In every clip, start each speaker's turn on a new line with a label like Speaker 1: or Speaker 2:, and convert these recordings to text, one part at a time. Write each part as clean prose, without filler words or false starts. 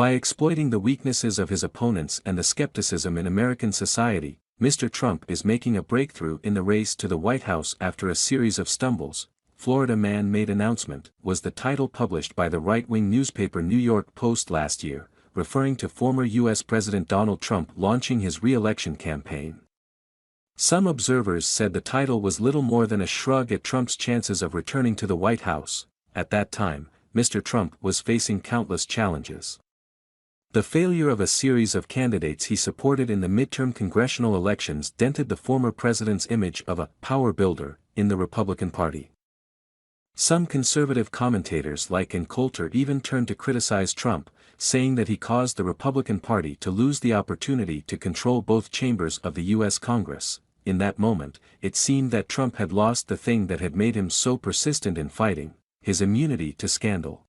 Speaker 1: By exploiting the weaknesses of his opponents and the skepticism in American society, Mr. Trump is making a breakthrough in the race to the White House after a series of stumbles. Florida Man Made Announcement was the title published by the right-wing newspaper New York Post last year, referring to former U.S. President Donald Trump launching his re-election campaign. Some observers said the title was little more than a shrug at Trump's chances of returning to the White House. At that time, Mr. Trump was facing countless challenges. The failure of a series of candidates he supported in the midterm congressional elections dented the former president's image of a power builder in the Republican Party. Some conservative commentators like Ann Coulter even turned to criticize Trump, saying that he caused the Republican Party to lose the opportunity to control both chambers of the U.S. Congress. In that moment, it seemed that Trump had lost the thing that had made him so persistent in fighting, his immunity to scandal.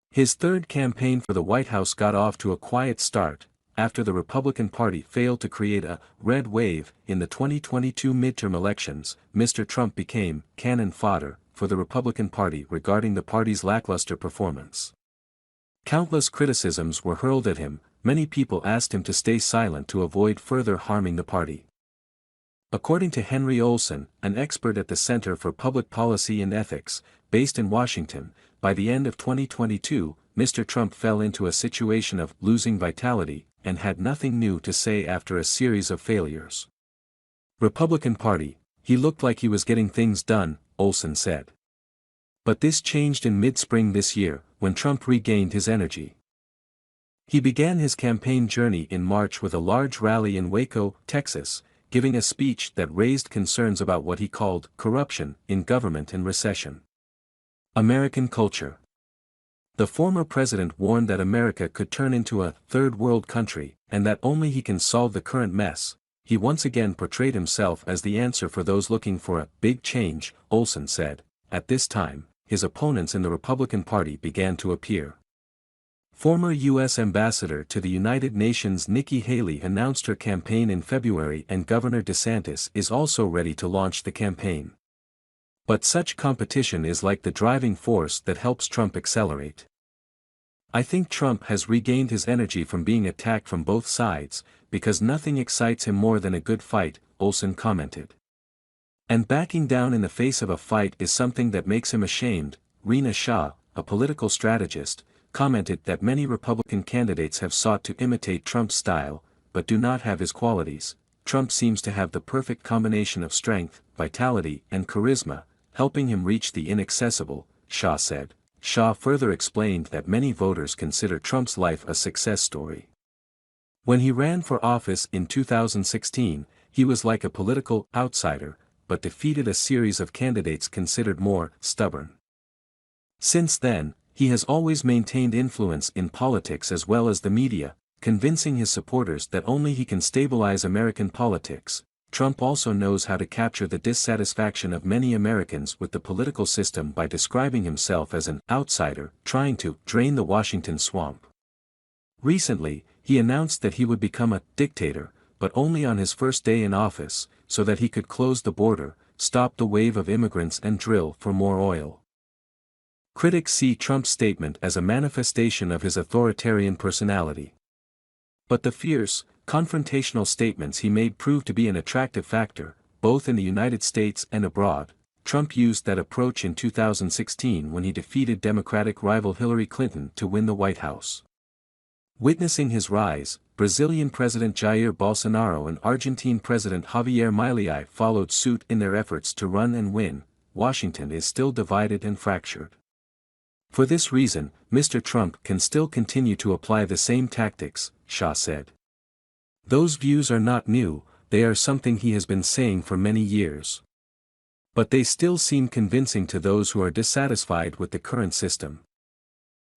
Speaker 1: His third campaign for the White House got off to a quiet start, after the Republican Party failed to create a red wave in the 2022 midterm elections. Mr. Trump became cannon fodder for the Republican Party regarding the party's lackluster performance. Countless criticisms were hurled at him. Many people asked him to stay silent to avoid further harming the party. According to Henry Olson, an expert at the Center for Public Policy and Ethics, based in Washington, by the end of 2022, Mr. Trump fell into a situation of losing vitality, and had nothing new to say after a series of failures. Republican Party, he looked like he was getting things done, Olson said. But this changed in mid-spring this year, when Trump regained his energy. He began his campaign journey in March with a large rally in Waco, Texas, giving a speech that raised concerns about what he called corruption in government and recession. American culture. The former president warned that America could turn into a third world country, and that only he can solve the current mess. He once again portrayed himself as the answer for those looking for a big change, Olson said. At this time, his opponents in the Republican Party began to appear. Former U.S. Ambassador to the United Nations Nikki Haley announced her campaign in February, and Governor DeSantis is also ready to launch the campaign. But such competition is like the driving force that helps Trump accelerate. I think Trump has regained his energy from being attacked from both sides, because nothing excites him more than a good fight, Olson commented. And backing down in the face of a fight is something that makes him ashamed. Rina Shah, a political strategist, commented that many Republican candidates have sought to imitate Trump's style, but do not have his qualities. Trump seems to have the perfect combination of strength, vitality, and charisma, helping him reach the inaccessible, Shah said. Shah further explained that many voters consider Trump's life a success story. When he ran for office in 2016, he was like a political outsider, but defeated a series of candidates considered more stubborn. Since then, he has always maintained influence in politics as well as the media, convincing his supporters that only he can stabilize American politics. Trump also knows how to capture the dissatisfaction of many Americans with the political system by describing himself as an outsider trying to drain the Washington swamp. Recently, he announced that he would become a dictator, but only on his first day in office, so that he could close the border, stop the wave of immigrants and drill for more oil. Critics see Trump's statement as a manifestation of his authoritarian personality. But the fierce, confrontational statements he made proved to be an attractive factor, both in the United States and abroad. Trump used that approach in 2016 when he defeated Democratic rival Hillary Clinton to win the White House. Witnessing his rise, Brazilian President Jair Bolsonaro and Argentine President Javier Milei followed suit in their efforts to run and win. Washington is still divided and fractured. For this reason, Mr. Trump can still continue to apply the same tactics, Shah said. Those views are not new, they are something he has been saying for many years. But they still seem convincing to those who are dissatisfied with the current system.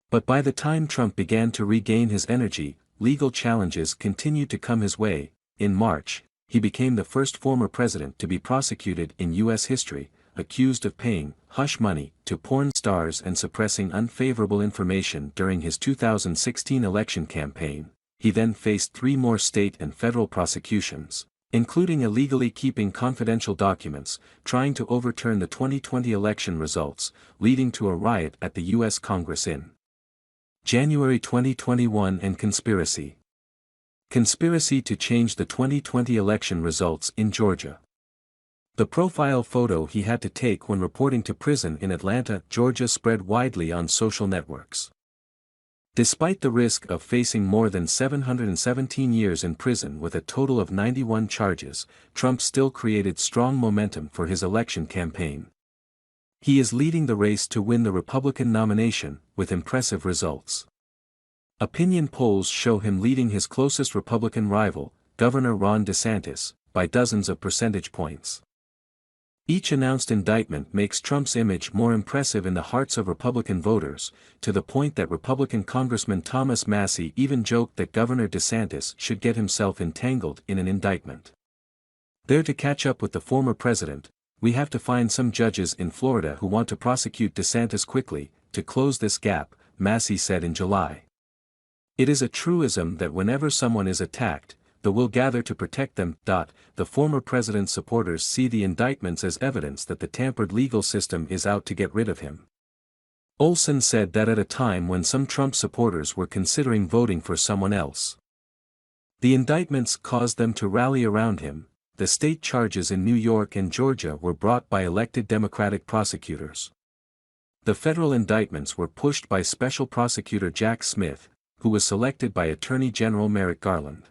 Speaker 1: But by the time Trump began to regain his energy, legal challenges continued to come his way. In March, he became the first former president to be prosecuted in U.S. history, accused of paying hush money to porn stars and suppressing unfavorable information during his 2016 election campaign. He then faced 3 more state and federal prosecutions, including illegally keeping confidential documents, trying to overturn the 2020 election results, leading to a riot at the U.S. Congress in January 2021 and conspiracy. Conspiracy to change the 2020 election results in Georgia. The profile photo he had to take when reporting to prison in Atlanta, Georgia spread widely on social networks. Despite the risk of facing more than 717 years in prison with a total of 91 charges, Trump still created strong momentum for his election campaign. He is leading the race to win the Republican nomination, with impressive results. Opinion polls show him leading his closest Republican rival, Governor Ron DeSantis, by dozens of percentage points. Each announced indictment makes Trump's image more impressive in the hearts of Republican voters, to the point that Republican Congressman Thomas Massie even joked that Governor DeSantis should get himself entangled in an indictment. There to catch up with the former president, we have to find some judges in Florida who want to prosecute DeSantis quickly, to close this gap, Massie said in July. It is a truism that whenever someone is attacked, the will gather to protect them. The former president's supporters see the indictments as evidence that the tampered legal system is out to get rid of him. Olson said that at a time when some Trump supporters were considering voting for someone else. The indictments caused them to rally around him. The state charges in New York and Georgia were brought by elected Democratic prosecutors. The federal indictments were pushed by Special Prosecutor Jack Smith, who was selected by Attorney General Merrick Garland.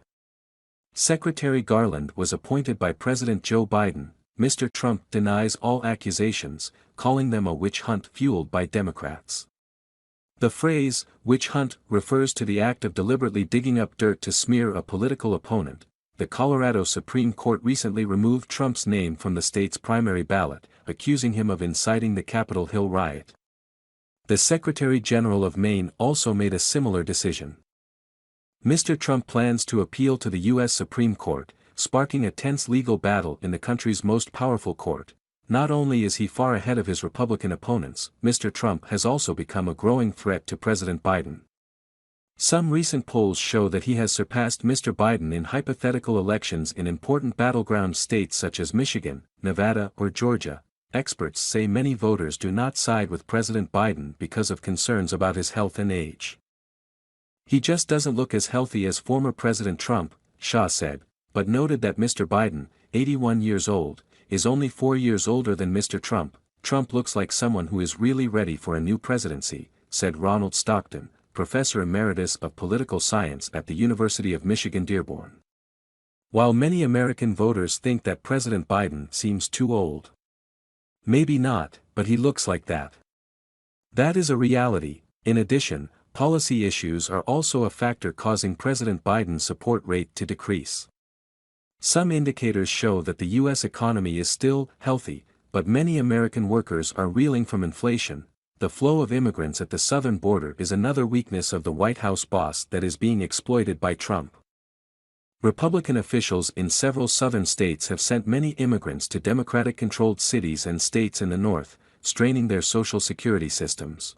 Speaker 1: Secretary Garland was appointed by President Joe Biden. Mr. Trump denies all accusations, calling them a witch hunt fueled by Democrats. The phrase, witch hunt, refers to the act of deliberately digging up dirt to smear a political opponent. The Colorado Supreme Court recently removed Trump's name from the state's primary ballot, accusing him of inciting the Capitol Hill riot. The Secretary General of Maine also made a similar decision. Mr. Trump plans to appeal to the U.S. Supreme Court, sparking a tense legal battle in the country's most powerful court. Not only is he far ahead of his Republican opponents, Mr. Trump has also become a growing threat to President Biden. Some recent polls show that he has surpassed Mr. Biden in hypothetical elections in important battleground states such as Michigan, Nevada, or Georgia. Experts say many voters do not side with President Biden because of concerns about his health and age. He just doesn't look as healthy as former President Trump, Shah said, but noted that Mr. Biden, 81 years old, is only 4 years older than Mr. Trump. Trump looks like someone who is really ready for a new presidency, said Ronald Stockton, Professor Emeritus of Political Science at the University of Michigan Dearborn. While many American voters think that President Biden seems too old. Maybe not, but he looks like that. That is a reality. In addition, policy issues are also a factor causing President Biden's support rate to decrease. Some indicators show that the U.S. economy is still healthy, but many American workers are reeling from inflation. The flow of immigrants at the southern border is another weakness of the White House boss that is being exploited by Trump. Republican officials in several southern states have sent many immigrants to Democratic-controlled cities and states in the north, straining their social security systems.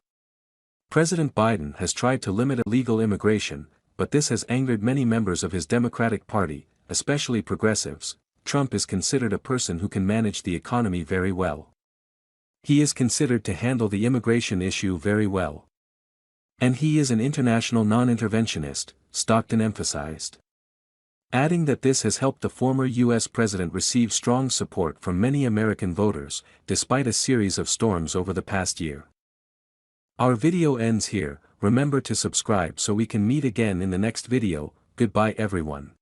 Speaker 1: President Biden has tried to limit illegal immigration, but this has angered many members of his Democratic Party, especially progressives. Trump is considered a person who can manage the economy very well. He is considered to handle the immigration issue very well. And he is an international non-interventionist, Stockton emphasized. Adding that this has helped the former U.S. president receive strong support from many American voters, despite a series of storms over the past year. Our video ends here. Remember to subscribe so we can meet again in the next video. Goodbye everyone.